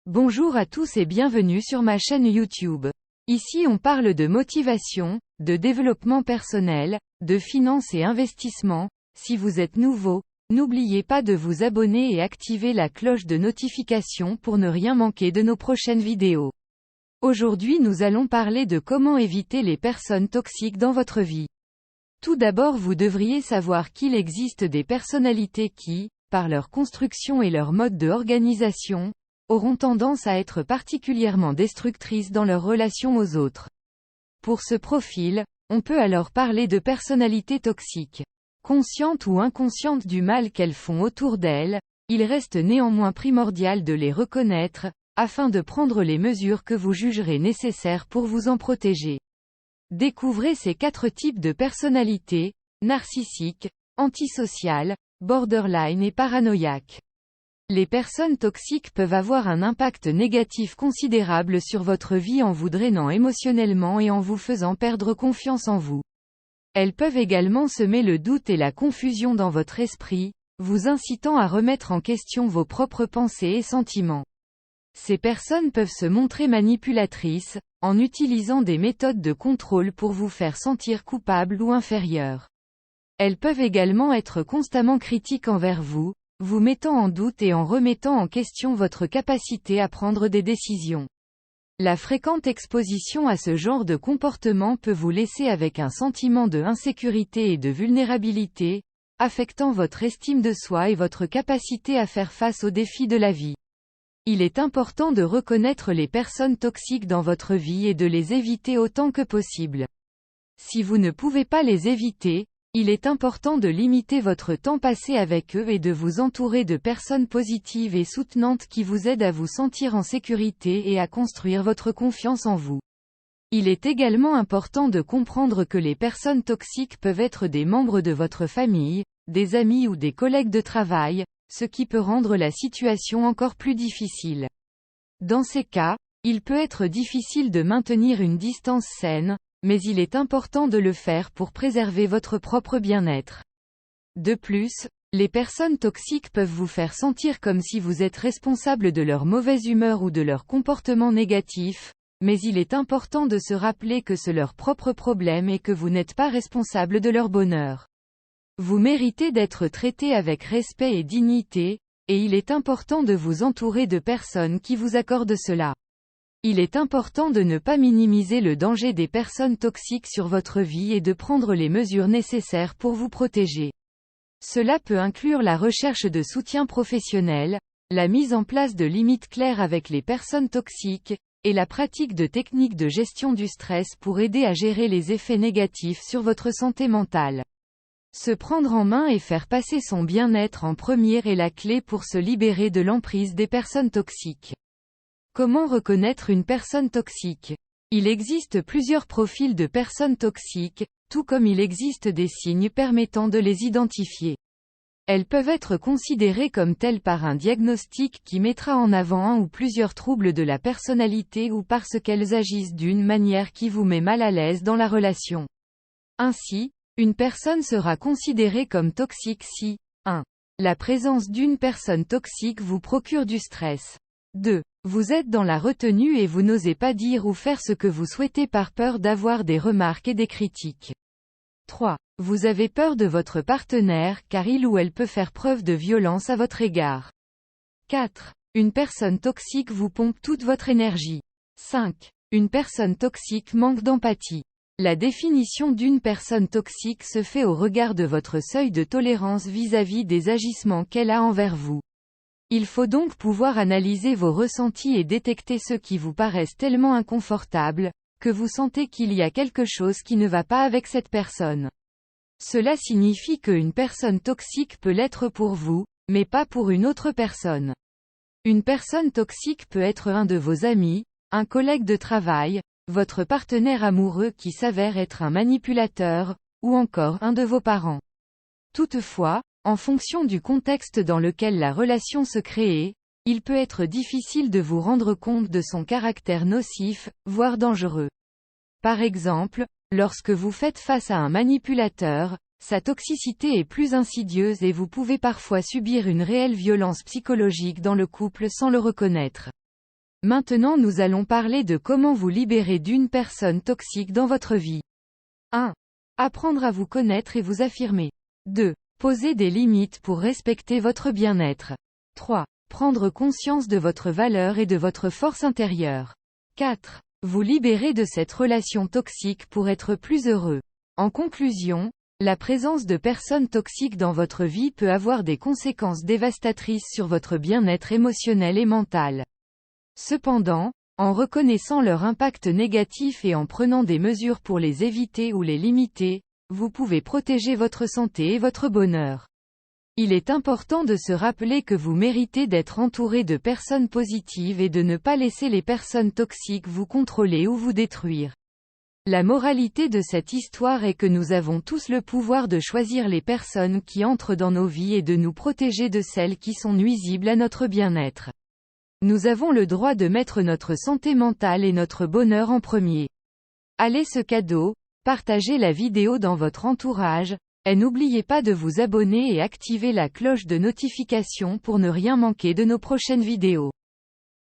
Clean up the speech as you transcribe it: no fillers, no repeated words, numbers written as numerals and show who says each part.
Speaker 1: Bonjour à tous et bienvenue sur ma chaîne YouTube. Ici on parle de motivation, de développement personnel, de finance et investissement. Si vous êtes nouveau, n'oubliez pas de vous abonner et activer la cloche de notification pour ne rien manquer de nos prochaines vidéos. Aujourd'hui nous allons parler de comment éviter les personnes toxiques dans votre vie. Tout d'abord vous devriez savoir qu'il existe des personnalités qui, par leur construction et leur mode de organisation, auront tendance à être particulièrement destructrices dans leur relation aux autres. Pour ce profil, on peut alors parler de personnalités toxiques. Conscientes ou inconscientes du mal qu'elles font autour d'elles, il reste néanmoins primordial de les reconnaître, afin de prendre les mesures que vous jugerez nécessaires pour vous en protéger. Découvrez ces 4 types de personnalités: narcissiques, antisociales, borderline et paranoïaques. Les personnes toxiques peuvent avoir un impact négatif considérable sur votre vie en vous drainant émotionnellement et en vous faisant perdre confiance en vous. Elles peuvent également semer le doute et la confusion dans votre esprit, vous incitant à remettre en question vos propres pensées et sentiments. Ces personnes peuvent se montrer manipulatrices, en utilisant des méthodes de contrôle pour vous faire sentir coupable ou inférieur. Elles peuvent également être constamment critiques envers vous, vous mettant en doute et en remettant en question votre capacité à prendre des décisions. La fréquente exposition à ce genre de comportement peut vous laisser avec un sentiment de insécurité et de vulnérabilité, affectant votre estime de soi et votre capacité à faire face aux défis de la vie. Il est important de reconnaître les personnes toxiques dans votre vie et de les éviter autant que possible. Si vous ne pouvez pas les éviter, il est important de limiter votre temps passé avec eux et de vous entourer de personnes positives et soutenantes qui vous aident à vous sentir en sécurité et à construire votre confiance en vous. Il est également important de comprendre que les personnes toxiques peuvent être des membres de votre famille, des amis ou des collègues de travail, ce qui peut rendre la situation encore plus difficile. Dans ces cas, il peut être difficile de maintenir une distance saine, mais il est important de le faire pour préserver votre propre bien-être. De plus, les personnes toxiques peuvent vous faire sentir comme si vous êtes responsable de leur mauvaise humeur ou de leur comportement négatif, mais il est important de se rappeler que c'est leur propre problème et que vous n'êtes pas responsable de leur bonheur. Vous méritez d'être traité avec respect et dignité, et il est important de vous entourer de personnes qui vous accordent cela. Il est important de ne pas minimiser le danger des personnes toxiques sur votre vie et de prendre les mesures nécessaires pour vous protéger. Cela peut inclure la recherche de soutien professionnel, la mise en place de limites claires avec les personnes toxiques, et la pratique de techniques de gestion du stress pour aider à gérer les effets négatifs sur votre santé mentale. Se prendre en main et faire passer son bien-être en premier est la clé pour se libérer de l'emprise des personnes toxiques. Comment reconnaître une personne toxique? Il existe plusieurs profils de personnes toxiques, tout comme il existe des signes permettant de les identifier. Elles peuvent être considérées comme telles par un diagnostic qui mettra en avant un ou plusieurs troubles de la personnalité ou parce qu'elles agissent d'une manière qui vous met mal à l'aise dans la relation. Ainsi, une personne sera considérée comme toxique si 1. La présence d'une personne toxique vous procure du stress. 2. Vous êtes dans la retenue et vous n'osez pas dire ou faire ce que vous souhaitez par peur d'avoir des remarques et des critiques. 3. Vous avez peur de votre partenaire car il ou elle peut faire preuve de violence à votre égard. 4. Une personne toxique vous pompe toute votre énergie. 5. Une personne toxique manque d'empathie. La définition d'une personne toxique se fait au regard de votre seuil de tolérance vis-à-vis des agissements qu'elle a envers vous. Il faut donc pouvoir analyser vos ressentis et détecter ceux qui vous paraissent tellement inconfortables, que vous sentez qu'il y a quelque chose qui ne va pas avec cette personne. Cela signifie qu'une personne toxique peut l'être pour vous, mais pas pour une autre personne. Une personne toxique peut être un de vos amis, un collègue de travail, votre partenaire amoureux qui s'avère être un manipulateur, ou encore un de vos parents. Toutefois, en fonction du contexte dans lequel la relation se crée, il peut être difficile de vous rendre compte de son caractère nocif, voire dangereux. Par exemple, lorsque vous faites face à un manipulateur, sa toxicité est plus insidieuse et vous pouvez parfois subir une réelle violence psychologique dans le couple sans le reconnaître. Maintenant nous allons parler de comment vous libérer d'une personne toxique dans votre vie. 1. Apprendre à vous connaître et vous affirmer. 2. Poser des limites pour respecter votre bien-être. 3. Prendre conscience de votre valeur et de votre force intérieure. 4. Vous libérer de cette relation toxique pour être plus heureux. En conclusion, la présence de personnes toxiques dans votre vie peut avoir des conséquences dévastatrices sur votre bien-être émotionnel et mental. Cependant, en reconnaissant leur impact négatif et en prenant des mesures pour les éviter ou les limiter, vous pouvez protéger votre santé et votre bonheur. Il est important de se rappeler que vous méritez d'être entouré de personnes positives et de ne pas laisser les personnes toxiques vous contrôler ou vous détruire. La moralité de cette histoire est que nous avons tous le pouvoir de choisir les personnes qui entrent dans nos vies et de nous protéger de celles qui sont nuisibles à notre bien-être. Nous avons le droit de mettre notre santé mentale et notre bonheur en premier. Allez ce cadeau, partagez la vidéo dans votre entourage, et n'oubliez pas de vous abonner et activer la cloche de notification pour ne rien manquer de nos prochaines vidéos.